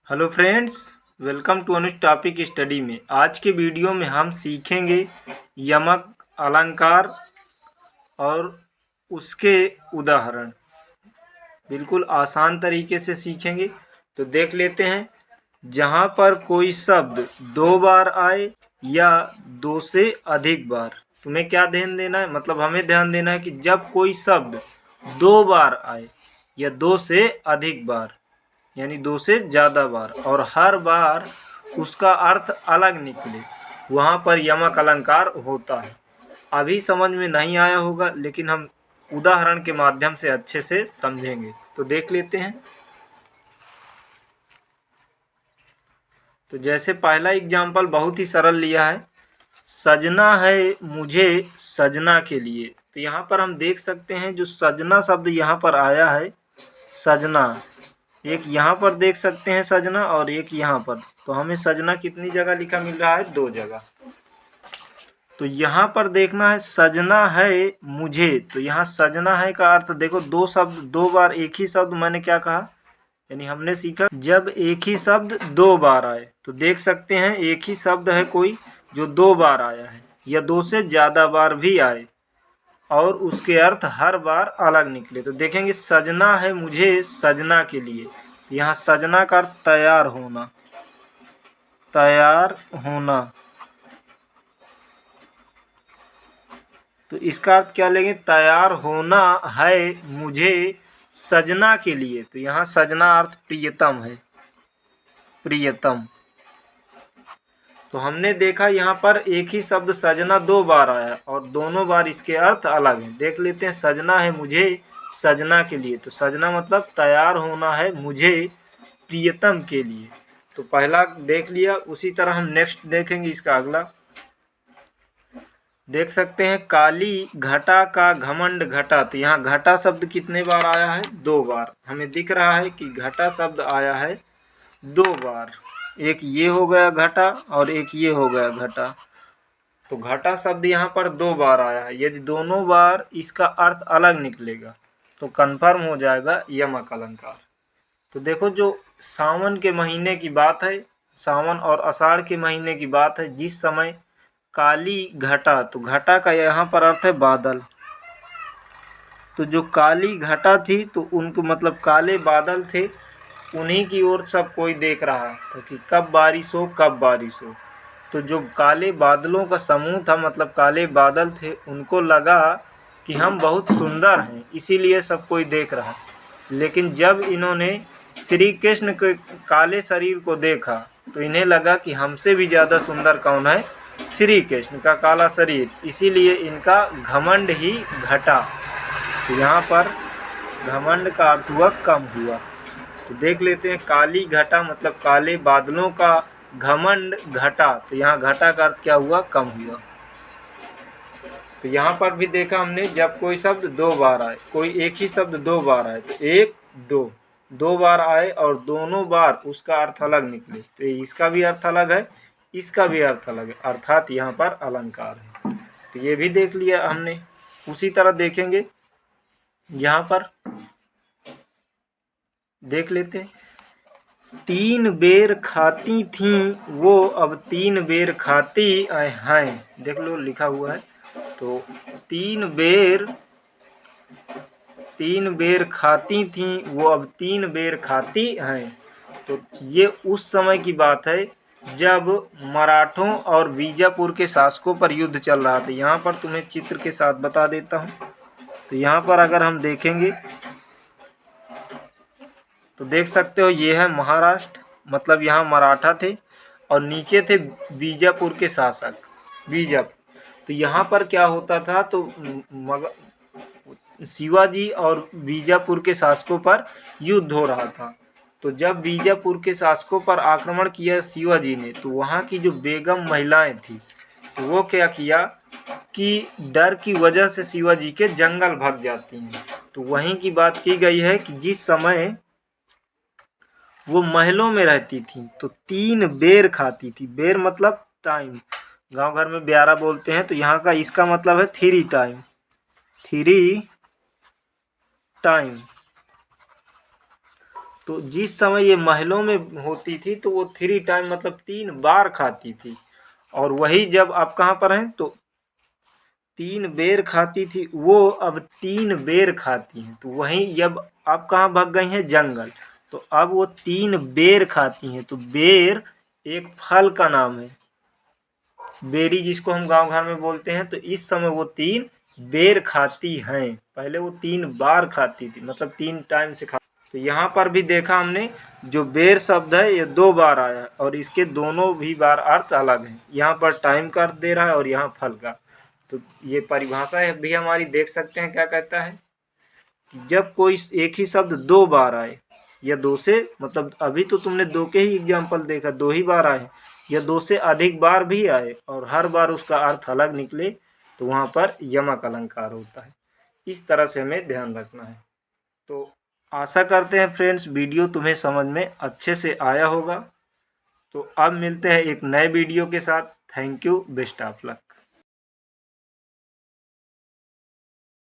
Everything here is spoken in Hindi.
Hello friends, welcome to Anuj topic study में। आज के वीडियो में हम सीखेंगे यमक अलंकार और उसके उदाहरण। बिल्कुल आसान तरीके से सीखेंगे। तो देख लेते हैं। जहाँ पर कोई शब्द दो बार आए या दो से अधिक बार, तुम्हें क्या ध्यान देना है, मतलब हमें ध्यान देना है कि जब कोई शब्द दो बार आए या दो से अधिक बार यानी दो से ज़्यादा बार और हर बार उसका अर्थ अलग निकले, वहाँ पर यमक अलंकार होता है। अभी समझ में नहीं आया होगा, लेकिन हम उदाहरण के माध्यम से अच्छे से समझेंगे। तो देख लेते हैं। तो जैसे पहला एग्जाम्पल बहुत ही सरल लिया है, सजना है मुझे सजना के लिए। तो यहाँ पर हम देख सकते हैं जो सजना शब्द यहाँ पर आया है, सजना, एक यहाँ पर देख सकते हैं सजना और एक यहाँ पर। तो हमें सजना कितनी जगह लिखा मिल रहा है? दो जगह। तो यहाँ पर देखना है सजना है मुझे। तो यहाँ सजना है का अर्थ देखो, दो शब्द दो बार एक ही शब्द, मैंने क्या कहा, यानी हमने सीखा जब एक ही शब्द दो बार आए। तो देख सकते हैं एक ही शब्द है कोई जो दो बार आया है या दो से ज़्यादा बार भी आए और उसके अर्थ हर बार अलग निकले। तो देखेंगे सजना है मुझे सजना के लिए। यहाँ सजना का अर्थ तैयार होना, तैयार होना। तो इसका अर्थ क्या लेंगे? तैयार होना है मुझे सजना के लिए। तो यहाँ सजना अर्थ प्रियतम है, प्रियतम। तो हमने देखा यहाँ पर एक ही शब्द सजना दो बार आया और दोनों बार इसके अर्थ अलग हैं। देख लेते हैं। सजना है मुझे सजना के लिए। तो सजना मतलब तैयार होना है मुझे प्रियतम के लिए। तो पहला देख लिया। उसी तरह हम नेक्स्ट देखेंगे इसका अगला। देख सकते हैं काली घटा का घमंड घटा। तो यहाँ घटा शब्द कितने बार आया है? दो बार। हमें दिख रहा है कि घटा शब्द आया है दो बार। एक ये हो गया घटा और एक ये हो गया घटा। तो घटा शब्द यहाँ पर दो बार आया है। यदि दोनों बार इसका अर्थ अलग निकलेगा तो कंफर्म हो जाएगा यमक अलंकार। तो देखो, जो सावन के महीने की बात है, सावन और आषाढ़ के महीने की बात है, जिस समय काली घटा, तो घटा का यहाँ पर अर्थ है बादल। तो जो काली घटा थी तो उनको मतलब काले बादल थे, उन्हीं की ओर सब कोई देख रहा था कि कब बारिश हो, कब बारिश हो। तो जो काले बादलों का समूह था, मतलब काले बादल थे, उनको लगा कि हम बहुत सुंदर हैं, इसीलिए सब कोई देख रहा है। लेकिन जब इन्होंने श्री कृष्ण के काले शरीर को देखा तो इन्हें लगा कि हमसे भी ज़्यादा सुंदर कौन है? श्री कृष्ण का काला शरीर। इसीलिए इनका घमंड ही घटा। तो यहाँ पर घमंड का अर्थ हुआ कम हुआ। तो देख लेते हैं काली घटा मतलब काले बादलों का घमंड घटा। तो यहाँ घटा का अर्थ क्या हुआ? कम हुआ। तो यहाँ पर भी देखा हमने, जब कोई शब्द दो बार आए, कोई एक ही शब्द दो बार आए, तो एक दो दो बार आए और दोनों बार उसका अर्थ अलग निकले, तो इसका भी अर्थ अलग है, इसका भी अर्थ अलग है, अर्थात यहाँ पर अलंकार है। तो ये भी देख लिया हमने। उसी तरह देखेंगे यहाँ पर, देख लेते हैं। तीन बेर खाती थीं वो अब तीन बेर खाती हैं। देख लो लिखा हुआ है। तो तीन बेर खाती थीं वो अब तीन बेर खाती हैं। तो ये उस समय की बात है जब मराठों और बीजापुर के शासकों पर युद्ध चल रहा था। यहाँ पर तुम्हें चित्र के साथ बता देता हूँ। तो यहाँ पर अगर हम देखेंगे तो देख सकते हो ये है महाराष्ट्र, मतलब यहाँ मराठा थे और नीचे थे बीजापुर के शासक, बीजापुर। तो यहाँ पर क्या होता था, तो शिवाजी और बीजापुर के शासकों पर युद्ध हो रहा था। तो जब बीजापुर के शासकों पर आक्रमण किया शिवाजी ने, तो वहाँ की जो बेगम महिलाएं थी, तो वो क्या किया कि डर की वजह से शिवाजी के जंगल भाग जाती हैं। तो वहीं की बात की गई है कि जिस समय वो महलों में रहती थी तो तीन बेर खाती थी। बेर मतलब टाइम, गांव घर में ब्यारा बोलते हैं, तो यहाँ का इसका मतलब है थ्री टाइम, थ्री टाइम। तो जिस समय ये महलों में होती थी तो वो 3 टाइम मतलब 3 बार खाती थी, और वही जब आप कहाँ पर हैं तो 3 बेर खाती थी, वो अब 3 बेर खाती हैं। तो वहीं जब आप कहाँ भाग गई हैं जंगल, तो अब वो 3 बेर खाती हैं। तो बेर एक फल का नाम है, बेरी जिसको हम गांव घर में बोलते हैं। तो इस समय वो 3 बेर खाती हैं, पहले वो 3 बार खाती थी, मतलब 3 टाइम से खा। तो यहाँ पर भी देखा हमने, जो बेर शब्द है ये 2 बार आया है, और इसके दोनों भी बार अर्थ अलग है। यहाँ पर टाइम का अर्थ दे रहा है और यहाँ फल का। तो ये परिभाषा है भी हमारी, देख सकते हैं क्या कहता है कि जब कोई एक ही शब्द 2 बार आए या 2 से, मतलब अभी तो तुमने 2 के ही एग्जाम्पल देखा, 2 ही बार आए, या 2 से अधिक बार भी आए और हर बार उसका अर्थ अलग निकले, तो वहाँ पर यमक अलंकार होता है। इस तरह से हमें ध्यान रखना है। तो आशा करते हैं फ्रेंड्स वीडियो तुम्हें समझ में अच्छे से आया होगा। तो अब मिलते हैं एक नए वीडियो के साथ। Thank you, best of luck.